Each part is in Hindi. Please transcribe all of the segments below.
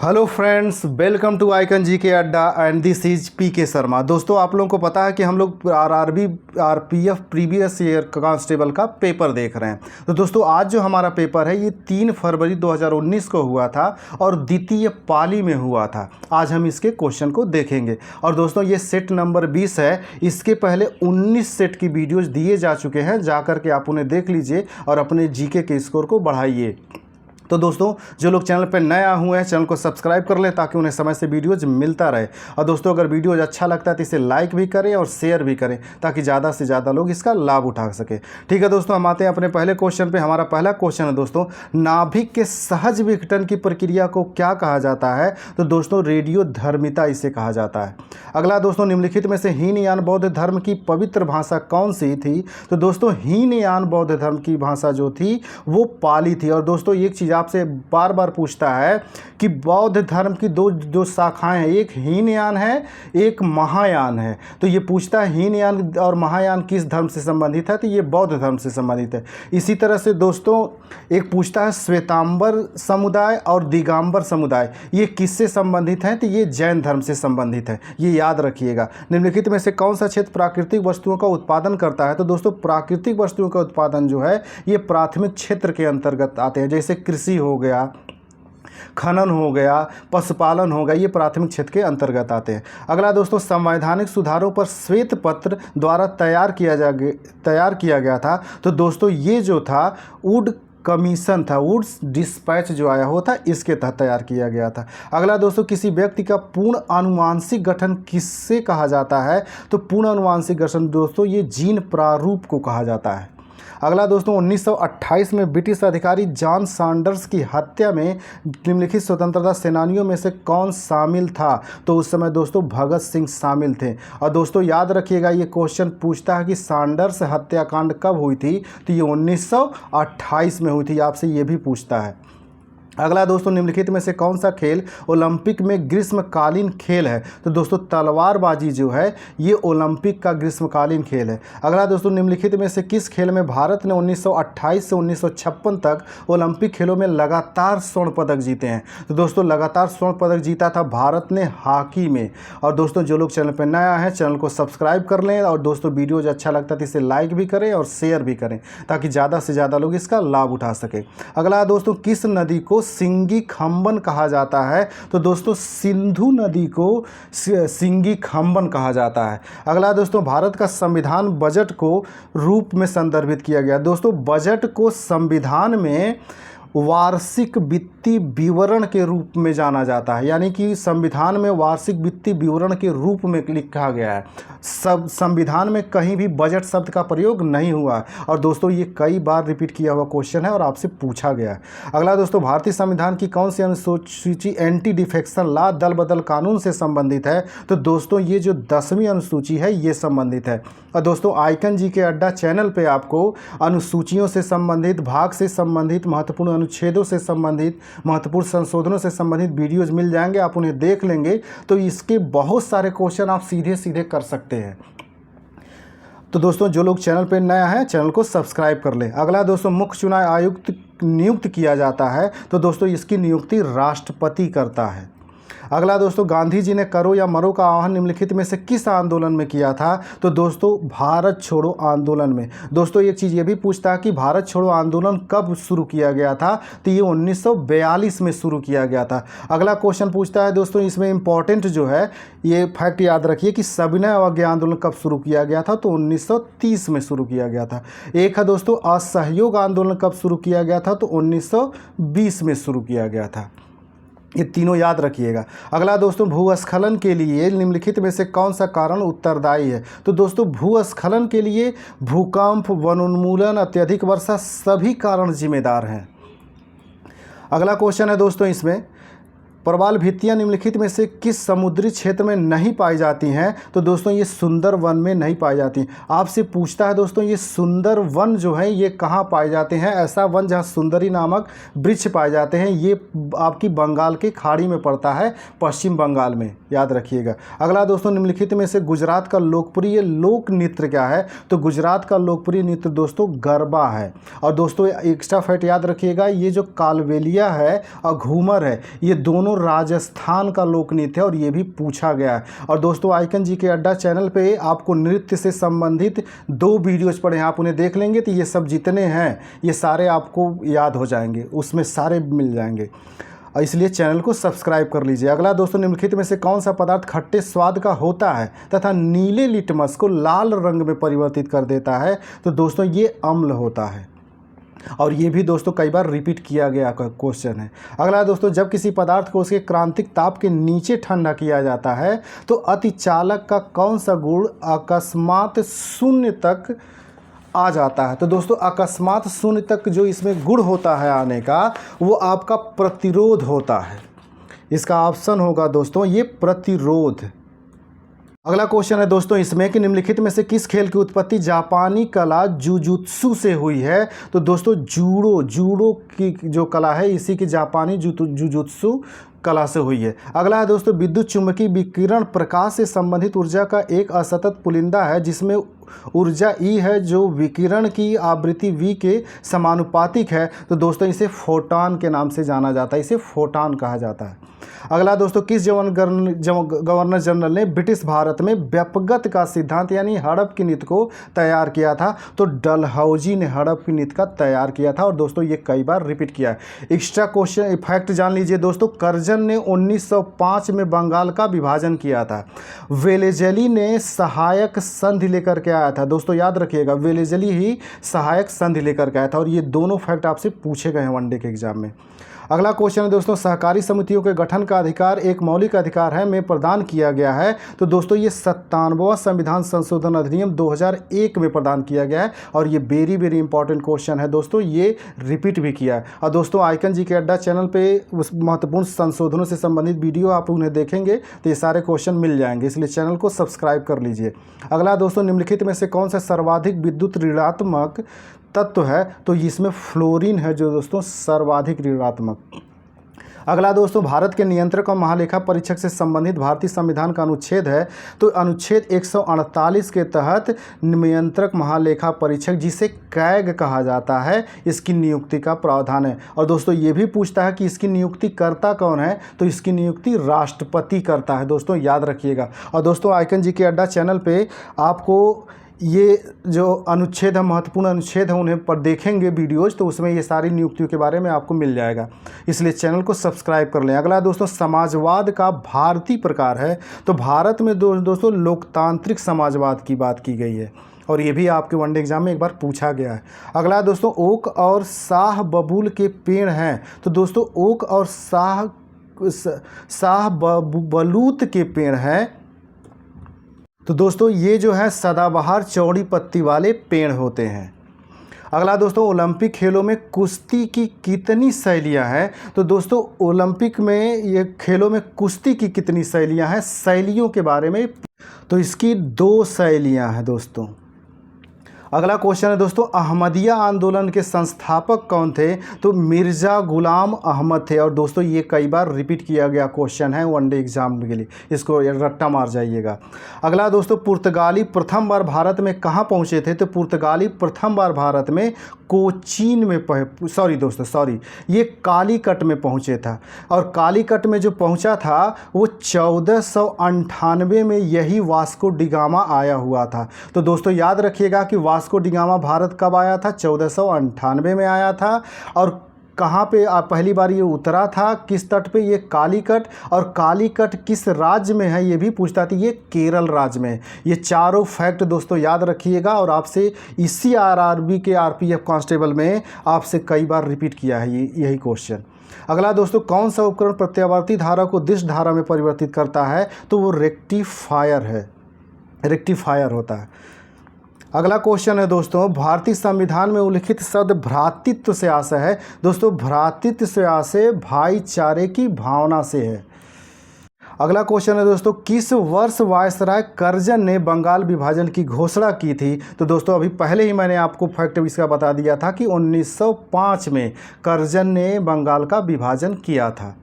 Hello friends, welcome to icon G K adda and this is P के शर्मा। दोस्तों, आप लोगों को पता है कि हम लोग RRB RPF previous year constable का पेपर देख रहे हैं। तो दोस्तों, आज जो हमारा पेपर है ये 3 फरवरी 2019 को हुआ था और द्वितीय पाली में हुआ था। आज हम इसके क्वेश्चन को देखेंगे। और दोस्तों, ये सेट नंबर 20 है। इसके पहले 19 सेट की वीडियोज़ दिए जा चुके हैं, जा कर के आप उन्हें देख लीजिए और अपने जीके के स्कोर को बढ़ाइए। तो दोस्तों, जो लोग चैनल पर नया हुए हैं चैनल को सब्सक्राइब कर लें ताकि उन्हें समय से वीडियोज मिलता रहे। और दोस्तों, अगर वीडियोज अच्छा लगता है तो इसे लाइक भी करें और शेयर भी करें ताकि ज़्यादा से ज़्यादा लोग इसका लाभ उठा सके। ठीक है दोस्तों, हम आते हैं अपने पहले क्वेश्चन पे। हमारा पहला क्वेश्चन है दोस्तों, नाभिक के सहज विघटन की प्रक्रिया को क्या कहा जाता है? तो दोस्तों, रेडियोधर्मिता इसे कहा जाता है। अगला दोस्तों, निम्नलिखित में से हीनयान बौद्ध धर्म की पवित्र भाषा कौन सी थी? तो दोस्तों, हीनयान बौद्ध धर्म की भाषा जो थी वो पाली थी। और दोस्तों, एक चीज़ आपसे बार बार पूछता है कि बौद्ध धर्म की दो शाखाएं हैं, एक हीनयान है, एक महायान है। तो ये पूछता है हीनयान और महायान किस धर्म से संबंधित है? तो ये बौद्ध धर्म से संबंधित है। इसी तरह से दोस्तों, एक पूछता है श्वेतांबर समुदाय और दिगंबर समुदाय ये किससे संबंधित हैं? तो ये जैन धर्म से संबंधित है। ये याद रखिएगा। निम्नलिखित में से कौन सा क्षेत्र प्राकृतिक वस्तुओं का उत्पादन करता है? तो दोस्तों, प्राकृतिक वस्तुओं का उत्पादन जो है ये प्राथमिक क्षेत्र के अंतर्गत आते हैं। जैसे कृषि हो गया, खनन हो गया, पशुपालन हो गया, ये प्राथमिक क्षेत्र के अंतर्गत आते हैं। अगला दोस्तों, संवैधानिक सुधारों पर श्वेत पत्र द्वारा तैयार किया गया था। तो दोस्तों, ये जो था वुड कमीशन था, वुड्स डिस्पैच जो आया हो था, इसके तहत तैयार किया गया था। अगला दोस्तों, किसी व्यक्ति का पूर्ण आनुवांशिक गठन किससे कहा जाता है? तो पूर्ण आनुवांशिक गठन दोस्तों ये जीन प्रारूप को कहा जाता है। अगला दोस्तों, 1928 में ब्रिटिश अधिकारी जॉन सैंडर्स की हत्या में निम्नलिखित स्वतंत्रता सेनानियों में से कौन शामिल था? तो उस समय दोस्तों भगत सिंह शामिल थे। और दोस्तों, याद रखिएगा, ये क्वेश्चन पूछता है कि सैंडर्स हत्याकांड कब हुई थी? तो ये 1928 में हुई थी। आपसे ये भी पूछता है। अगला दोस्तों, निम्नलिखित में से कौन सा खेल ओलंपिक में ग्रीष्मकालीन खेल है? तो दोस्तों, तलवारबाजी जो है ये ओलंपिक का ग्रीष्मकालीन खेल है। अगला दोस्तों, निम्नलिखित में से किस खेल में भारत ने 1928 से 1956 तक ओलंपिक खेलों में लगातार स्वर्ण पदक जीते हैं? तो दोस्तों, लगातार स्वर्ण पदक जीता था भारत ने हॉकी में। और दोस्तों, जो लोग चैनल पर नया है चैनल को सब्सक्राइब कर लें और दोस्तों वीडियोज अच्छा लगता है तो इसे लाइक भी करें और शेयर भी करें ताकि ज़्यादा से ज़्यादा लोग इसका लाभ उठा सकें। अगला दोस्तों, किस नदी को सिंगी खंबन कहा जाता है? तो दोस्तों, सिंधु नदी को सिंगी खंबन कहा जाता है। अगला दोस्तों, भारत का संविधान बजट को रूप में संदर्भित किया गया। दोस्तों, बजट को संविधान में वार्षिक वित्तीय विवरण के रूप में जाना जाता है, यानी कि संविधान में वार्षिक वित्तीय विवरण के रूप में लिखा गया है। सब संविधान में कहीं भी बजट शब्द का प्रयोग नहीं हुआ है। और दोस्तों, ये कई बार रिपीट किया हुआ क्वेश्चन है और आपसे पूछा गया है। अगला दोस्तों, भारतीय संविधान की कौन सी अनुसूची एंटी डिफेक्शन लॉ दल बदल कानून से संबंधित है? तो दोस्तों, ये जो 10वीं अनुसूची है ये संबंधित है। और दोस्तों, आइकन जी के अड्डा चैनल पे आपको अनुसूचियों से संबंधित, भाग से संबंधित, महत्वपूर्ण अनुच्छेदों से संबंधित, महत्वपूर्ण संशोधनों से संबंधित वीडियोज मिल जाएंगे। आप उन्हें देख लेंगे तो इसके बहुत सारे क्वेश्चन आप सीधे सीधे कर सकते हैं। तो दोस्तों, जो लोग चैनल पर नया है चैनल को सब्सक्राइब कर लें। अगला दोस्तों, मुख्य चुनाव आयुक्त नियुक्त किया जाता है? तो दोस्तों, इसकी नियुक्ति राष्ट्रपति करता है। अगला दोस्तों, गांधी जी ने करो या मरो का आह्वान निम्नलिखित में से किस आंदोलन में किया था? तो दोस्तों, भारत छोड़ो आंदोलन में। दोस्तों, एक चीज़ ये भी पूछता है कि भारत छोड़ो आंदोलन कब शुरू किया गया था? तो ये 1942 में शुरू किया गया था। अगला क्वेश्चन पूछता है दोस्तों, इसमें इंपॉर्टेंट जो है ये फैक्ट याद रखिए कि सविनय अवज्ञा आंदोलन कब शुरू किया गया था? तो 1930 में शुरू किया गया था। एक है दोस्तों, असहयोग आंदोलन कब शुरू किया गया था? तो 1920 में शुरू किया गया था। ये तीनों याद रखिएगा। अगला दोस्तों, भूस्खलन के लिए निम्नलिखित में से कौन सा कारण उत्तरदायी है? तो दोस्तों, भूस्खलन के लिए भूकंप, वनोन्मूलन, अत्यधिक वर्षा सभी कारण जिम्मेदार हैं। अगला क्वेश्चन है दोस्तों, इसमें प्रवाल भित्तियाँ निम्नलिखित में से किस समुद्री क्षेत्र में नहीं पाई जाती हैं? तो दोस्तों, ये सुंदर वन में नहीं पाई जाती। आपसे पूछता है दोस्तों, ये सुंदर वन जो है ये कहाँ पाए जाते हैं? ऐसा वन जहाँ सुंदरी नामक वृक्ष पाए जाते हैं, ये आपकी बंगाल के खाड़ी में पड़ता है, पश्चिम बंगाल में, याद रखिएगा। अगला दोस्तों, निम्नलिखित में से गुजरात का लोकप्रिय लोक नृत्य क्या है? तो गुजरात का लोकप्रिय नृत्य दोस्तों गरबा है। और दोस्तों, एक्स्ट्रा फैक्ट याद रखिएगा, ये जो कालबेलिया है और घूमर है, ये दोनों दोस्तों राजस्थान का लोक नृत्य है और ये भी पूछा गया है। और दोस्तों आइकन जी के अड्डा चैनल पे आपको नृत्य से संबंधित 2 वीडियोज़ पड़े हैं, आप उन्हें देख लेंगे तो ये सब जितने हैं ये सारे आपको याद हो जाएंगे, उसमें सारे मिल जाएंगे। इसलिए चैनल को सब्सक्राइब कर लीजिए। अगला दोस्तों, निम्नलिखित में से कौन सा पदार्थ खट्टे स्वाद का होता है तथा नीले लिटमस को लाल रंग में परिवर्तित कर देता है? तो दोस्तों ये अम्ल होता है और ये भी दोस्तों कई बार रिपीट किया गया क्वेश्चन है। अगला दोस्तों, जब किसी पदार्थ को उसके क्रांतिक ताप के नीचे ठंडा किया जाता है तो अतिचालक का कौन सा गुण अकस्मात शून्य तक आ जाता है? तो दोस्तों अकस्मात शून्य तक जो इसमें गुण होता है आने का, वो आपका प्रतिरोध होता है। इसका ऑप्शन होगा दोस्तों ये प्रतिरोध। अगला क्वेश्चन है दोस्तों इसमें कि निम्नलिखित में से किस खेल की उत्पत्ति जापानी कला जुजुत्सु से हुई है? तो दोस्तों जूडो की जो कला है इसी की जापानी जुजुत्सु कला से हुई है। अगला है दोस्तों, विद्युत चुम्बकीय विकिरण प्रकाश से संबंधित ऊर्जा का एक असतत पुलिंदा है जिसमें ऊर्जा ई है जो विकिरण की आवृत्ति वी के समानुपातिक है। तो दोस्तों इसे फोटॉन के नाम से जाना जाता है, इसे फोटॉन कहा जाता है। अगला दोस्तों, किस गवर्नर जनरल ने ब्रिटिश भारत में व्यपगत का सिद्धांत यानी हड़प की नीति को तैयार किया था? तो डलहौजी ने हड़प की नीति का तैयार किया था और दोस्तों ये कई बार रिपीट किया है। एक्स्ट्रा क्वेश्चन फैक्ट जान लीजिए दोस्तों, कर्जन ने 1905 में बंगाल का विभाजन किया था। वेलेजली ने सहायक संधि लेकर के आया था। दोस्तों याद रखिएगा, वेलेजली ही सहायक संधि लेकर के आया था और ये दोनों फैक्ट आपसे पूछे गए हैं वनडे के एग्जाम में। अगला क्वेश्चन है दोस्तों, सहकारी समितियों के गठन का अधिकार एक मौलिक अधिकार है में प्रदान किया गया है? तो दोस्तों ये 97वां संविधान संशोधन अधिनियम 2001 में प्रदान किया गया है और ये वेरी इंपॉर्टेंट क्वेश्चन है दोस्तों, ये रिपीट भी किया है। और दोस्तों आइकन जी के अड्डा चैनल पे उस महत्वपूर्ण संशोधनों से संबंधित वीडियो आप उन्हें देखेंगे तो ये सारे क्वेश्चन मिल जाएंगे, इसलिए चैनल को सब्सक्राइब कर लीजिए। अगला दोस्तों, निम्नलिखित में से कौन सा सर्वाधिक विद्युत ऋणात्मक तत्व है? तो इसमें फ्लोरीन है जो दोस्तों सर्वाधिक ऋणात्मक। अगला दोस्तों, भारत के नियंत्रक और महालेखा परीक्षक से संबंधित भारतीय संविधान का अनुच्छेद है। तो अनुच्छेद 148 के तहत नियंत्रक महालेखा परीक्षक जिसे कैग कहा जाता है, इसकी नियुक्ति का प्रावधान है। और दोस्तों ये भी पूछता है कि इसकी नियुक्ति करता कौन है? तो इसकी नियुक्ति राष्ट्रपति करता है, दोस्तों याद रखिएगा। और दोस्तों आइकन जी के अड्डा चैनल पे आपको ये जो अनुच्छेद है, महत्वपूर्ण अनुच्छेद है, उन्हें पर देखेंगे वीडियोज़ तो उसमें ये सारी नियुक्तियों के बारे में आपको मिल जाएगा, इसलिए चैनल को सब्सक्राइब कर लें। अगला दोस्तों, समाजवाद का भारतीय प्रकार है। तो भारत में दोस्तों लोकतांत्रिक समाजवाद की बात की गई है और ये भी आपके वनडे एग्जाम में एक बार पूछा गया है। अगला दोस्तों, ओक और शाह बबूल के पेड़ हैं। तो दोस्तों ओक और शाह बलूत के पेड़ हैं। तो दोस्तों ये जो है सदाबहार चौड़ी पत्ती वाले पेड़ होते हैं। अगला दोस्तों, ओलंपिक खेलों में कुश्ती की कितनी शैलियां हैं? तो दोस्तों ओलंपिक में ये खेलों में कुश्ती की कितनी शैलियां हैं, शैलियों के बारे में, तो इसकी 2 शैलियां हैं दोस्तों। अगला क्वेश्चन है दोस्तों, अहमदिया आंदोलन के संस्थापक कौन थे? तो मिर्ज़ा गुलाम अहमद थे और दोस्तों ये कई बार रिपीट किया गया क्वेश्चन है वनडे एग्जाम के लिए, इसको रट्टा मार जाइएगा। अगला दोस्तों, पुर्तगाली प्रथम बार भारत में कहाँ पहुँचे थे? तो पुर्तगाली प्रथम बार भारत में कोचीन में ये कालीकट में पहुँचे था और कालीकट में जो पहुँचा था वो 1498 में यही वास्को डिगामा आया हुआ था। तो दोस्तों याद रखिएगा कि वास्को डिगामा भारत कब आया था? 1498 में आया था। और कहाँ पे पहली बार ये उतरा था, किस तट पे? ये कालीकट। और कालीकट किस राज्य में है ये भी पूछता था, ये केरल राज्य में। ये चारों फैक्ट दोस्तों याद रखिएगा और आपसे इसी आरआरबी के आरपीएफ कांस्टेबल में आपसे कई बार रिपीट किया है यही क्वेश्चन। अगला दोस्तों, कौन सा उपकरण प्रत्यावर्ती धारा को दिश धारा में परिवर्तित करता है? तो वो रेक्टिफायर है, रेक्टिफायर होता है। अगला क्वेश्चन है दोस्तों, भारतीय संविधान में उल्लिखित शब्द भ्रातृत्व से आशय है। दोस्तों भ्रातृत्व से आशय भाईचारे की भावना से है। अगला क्वेश्चन है दोस्तों, किस वर्ष वायसराय कर्जन ने बंगाल विभाजन की घोषणा की थी? तो दोस्तों अभी पहले ही मैंने आपको फैक्ट इसका बता दिया था कि 1905 में कर्जन ने बंगाल का विभाजन किया था।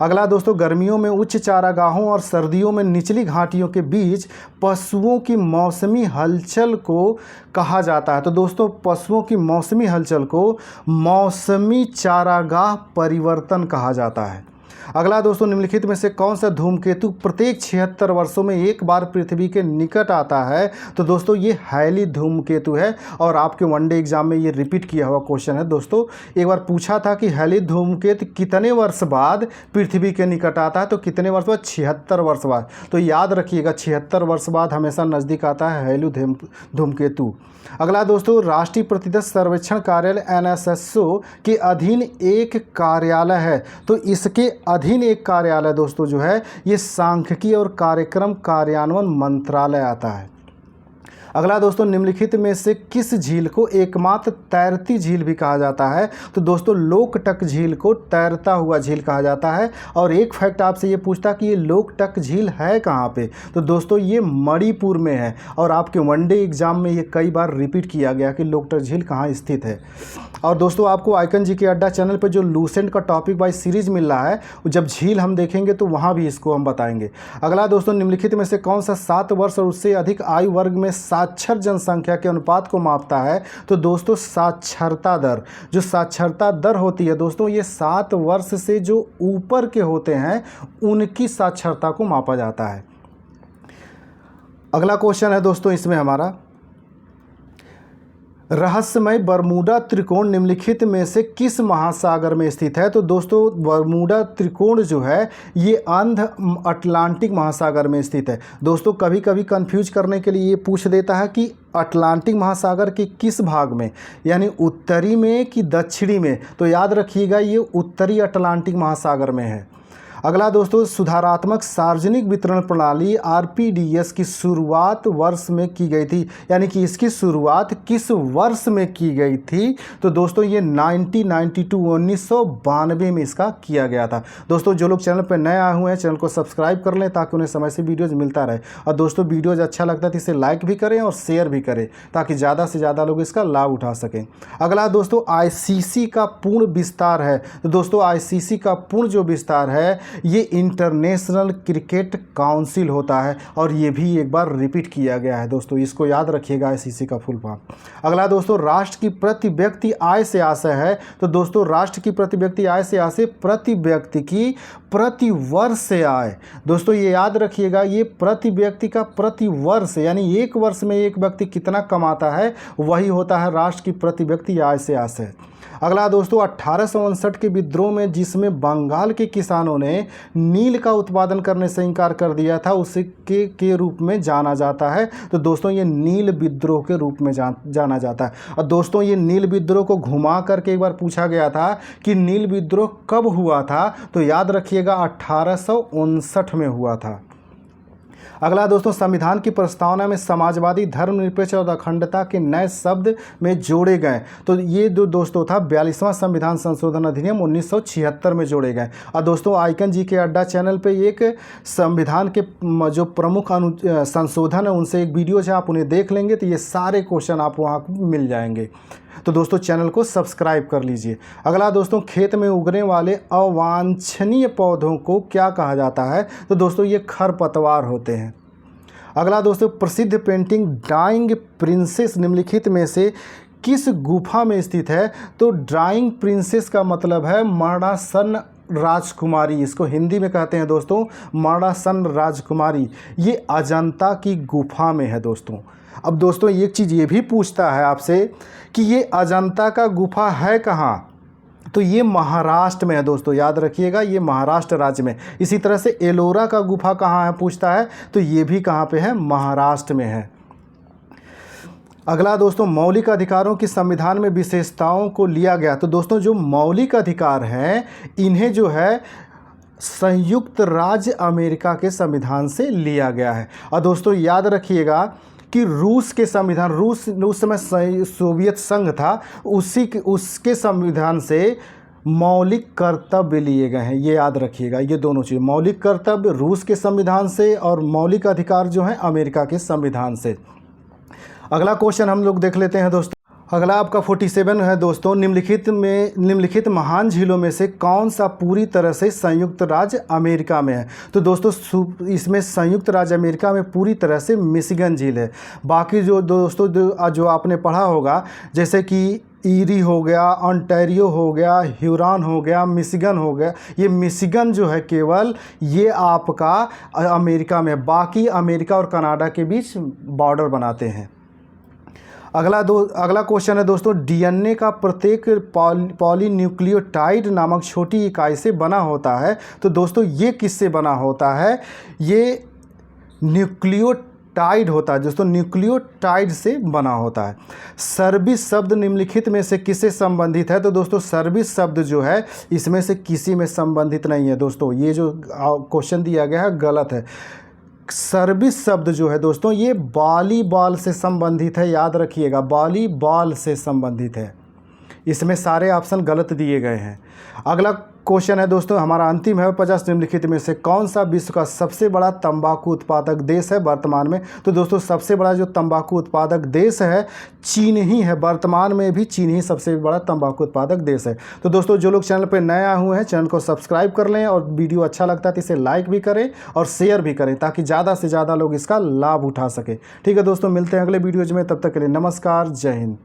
अगला दोस्तों, गर्मियों में उच्च चारागाहों और सर्दियों में निचली घाटियों के बीच पशुओं की मौसमी हलचल को कहा जाता है। तो दोस्तों पशुओं की मौसमी हलचल को मौसमी चारागाह परिवर्तन कहा जाता है। अगला दोस्तों, निम्नलिखित में से कौन सा धूमकेतु प्रत्येक 76 वर्षों में एक बार पृथ्वी के निकट आता है? तो दोस्तों ये हैली धूमकेतु है और आपके वनडे एग्जाम में ये रिपीट किया हुआ क्वेश्चन है दोस्तों। एक बार पूछा था कि हैली धूमकेतु कितने वर्ष बाद पृथ्वी के निकट आता है, तो कितने वर्ष बाद? 76 वर्ष बाद। तो याद रखिएगा 76 वर्ष बाद हमेशा नज़दीक आता है हैली धूमकेतु। अगला दोस्तों, राष्ट्रीय प्रतिदत्त सर्वेक्षण कार्यालय NSSO के अधीन एक कार्यालय है, तो इसके अधीन एक कार्यालय दोस्तों जो है ये सांख्यिकी और कार्यक्रम कार्यान्वयन मंत्रालय आता है। अगला दोस्तों, निम्नलिखित में से किस झील को एकमात्र तैरती झील भी कहा जाता है? तो दोस्तों लोकटक झील को तैरता हुआ झील कहा जाता है। और एक फैक्ट आपसे ये पूछता कि ये लोकटक झील है कहाँ पे? तो दोस्तों ये मणिपुर में है और आपके वनडे एग्जाम में ये कई बार रिपीट किया गया कि लोकटक झील कहाँ स्थित है। और दोस्तों आपको आइकन जीके अड्डा चैनल पर जो लूसेंट का टॉपिक वाइज सीरीज मिल रहा है, जब झील हम देखेंगे तो वहाँ भी इसको हम बताएंगे। अगला दोस्तों, निम्नलिखित में से कौन सा 7 वर्ष और उससे अधिक आयु वर्ग में साक्षर जनसंख्या के अनुपात को मापता है? तो दोस्तों साक्षरता दर, जो साक्षरता दर होती है दोस्तों, ये 7 वर्ष से जो ऊपर के होते हैं उनकी साक्षरता को मापा जाता है। अगला क्वेश्चन है दोस्तों इसमें हमारा, रहस्यमय बरमूडा त्रिकोण निम्नलिखित में से किस महासागर में स्थित है? तो दोस्तों बरमूडा त्रिकोण जो है ये अंध अटलांटिक महासागर में स्थित है। दोस्तों कभी कभी कंफ्यूज करने के लिए ये पूछ देता है कि अटलांटिक महासागर के किस भाग में, यानी उत्तरी में कि दक्षिणी में? तो याद रखिएगा ये उत्तरी अटलांटिक महासागर में है। अगला दोस्तों, सुधारात्मक सार्वजनिक वितरण प्रणाली RPDS की शुरुआत वर्ष में की गई थी, यानी कि इसकी शुरुआत किस वर्ष में की गई थी? तो दोस्तों ये 1992 में इसका किया गया था। दोस्तों जो लोग चैनल पर नए आए हुए हैं चैनल को सब्सक्राइब कर लें ताकि उन्हें समय से वीडियोज़ मिलता रहे। और दोस्तों वीडियोज़ अच्छा लगता है तो इसे लाइक भी करें और शेयर भी करें ताकि ज़्यादा से ज़्यादा लोग इसका लाभ उठा सकें। अगला दोस्तों, ICC का पूर्ण विस्तार है। तो दोस्तों ICC का पूर्ण जो विस्तार है ये इंटरनेशनल क्रिकेट काउंसिल होता है और ये भी एक बार रिपीट किया गया है दोस्तों, इसको याद रखिएगा ICC का फुल फॉर्म। अगला दोस्तों, राष्ट्र की प्रति व्यक्ति आय से आशय है। तो दोस्तों राष्ट्र की प्रति व्यक्ति आय से आशय प्रति व्यक्ति की प्रति वर्ष से आय। दोस्तों ये याद रखिएगा ये प्रति व्यक्ति का प्रति वर्ष, यानी एक वर्ष में एक व्यक्ति कितना कमाता है वही होता है राष्ट्र की प्रति व्यक्ति आय से आशय। अगला दोस्तों, 1859 के विद्रोह में जिसमें बंगाल के किसानों ने नील का उत्पादन करने से इनकार कर दिया था उसी के रूप में जाना जाता है। तो दोस्तों ये नील विद्रोह के रूप में जाना जाता है। और दोस्तों ये नील विद्रोह को घुमा करके एक बार पूछा गया था कि नील विद्रोह कब हुआ था? तो याद रखिएगा 1859 में हुआ था। अगला दोस्तों, संविधान की प्रस्तावना में समाजवादी, धर्मनिरपेक्ष और अखंडता के नए शब्द में जोड़े गए। तो ये जो दोस्तों था 42वां संविधान संशोधन अधिनियम 1976 में जोड़े गए। और दोस्तों आइकन जी के अड्डा चैनल पे एक संविधान के जो प्रमुख संशोधन है उनसे एक वीडियो है, आप उन्हें देख लेंगे तो ये सारे क्वेश्चन आप वहाँ मिल जाएंगे। तो दोस्तों चैनल को सब्सक्राइब कर लीजिए। अगला दोस्तों, खेत में उगने वाले अवांछनीय पौधों को क्या कहा जाता है? तो दोस्तों ये खरपतवार होते हैं। अगला दोस्तों, प्रसिद्ध पेंटिंग ड्राइंग प्रिंसेस निम्नलिखित में से किस गुफा में स्थित है? तो ड्राइंग प्रिंसेस का मतलब है मरणासन राजकुमारी, इसको हिंदी में कहते हैं दोस्तों मरणासन राजकुमारी। ये अजंता की गुफा में है दोस्तों। अब दोस्तों एक चीज़ ये भी पूछता है आपसे कि ये अजंता का गुफा है कहाँ? तो ये महाराष्ट्र में है दोस्तों, याद रखिएगा ये महाराष्ट्र राज्य में। इसी तरह से एलोरा का गुफा कहाँ है पूछता है, तो ये भी कहाँ पे है? महाराष्ट्र में है। अगला दोस्तों, मौलिक अधिकारों की संविधान में विशेषताओं को लिया गया। तो दोस्तों जो मौलिक अधिकार हैं इन्हें जो है संयुक्त राज्य अमेरिका के संविधान से लिया गया है। और दोस्तों याद रखिएगा कि रूस के संविधान, रूस उस समय सोवियत संघ था, उसके संविधान से मौलिक कर्तव्य लिए गए हैं। ये याद रखिएगा, ये दोनों चीज़, मौलिक कर्तव्य रूस के संविधान से और मौलिक अधिकार जो हैं अमेरिका के संविधान से। अगला क्वेश्चन हम लोग देख लेते हैं दोस्तों। अगला आपका 47 है दोस्तों, निम्नलिखित महान झीलों में से कौन सा पूरी तरह से संयुक्त राज्य अमेरिका में है? तो दोस्तों इसमें संयुक्त राज्य अमेरिका में पूरी तरह से मिशिगन झील है। बाकी जो दोस्तों जो आपने पढ़ा होगा जैसे कि ईरी हो गया, ओंटारियो हो गया, ह्यूरॉन हो गया, मिशिगन हो गया। ये मिशिगन जो है केवल ये आपका अमेरिका में, बाकी अमेरिका और कनाडा के बीच बॉर्डर बनाते हैं। अगला क्वेश्चन है दोस्तों, डीएनए का प्रत्येक पॉलीन्यूक्लियोटाइड नामक छोटी इकाई से बना होता है। तो दोस्तों ये किससे बना होता है? ये न्यूक्लियोटाइड होता है दोस्तों, न्यूक्लियोटाइड से बना होता है। सर्विस शब्द निम्नलिखित में से किससे संबंधित है? तो दोस्तों सर्विस शब्द जो है इसमें से किसी में संबंधित नहीं है दोस्तों। ये जो क्वेश्चन दिया गया है गलत है। सर्विस शब्द जो है दोस्तों ये वॉलीबॉल से संबंधित है, याद रखिएगा, वॉलीबॉल से संबंधित है। इसमें सारे ऑप्शन गलत दिए गए हैं। अगला क्वेश्चन है दोस्तों हमारा अंतिम है, 50 निम्नलिखित में से कौन सा विश्व का सबसे बड़ा तंबाकू उत्पादक देश है वर्तमान में? तो दोस्तों सबसे बड़ा जो तंबाकू उत्पादक देश है चीन ही है। वर्तमान में भी चीन ही सबसे बड़ा तंबाकू उत्पादक देश है। तो दोस्तों जो लोग चैनल पर नए आए हुए हैं चैनल को सब्सक्राइब कर लें, और वीडियो अच्छा लगता है तो इसे लाइक भी करें और शेयर भी करें, ताकि ज़्यादा से ज़्यादा लोग इसका लाभ उठा सकें। ठीक है दोस्तों, मिलते हैं अगले वीडियोज में, तब तक के लिए नमस्कार, जय हिंद।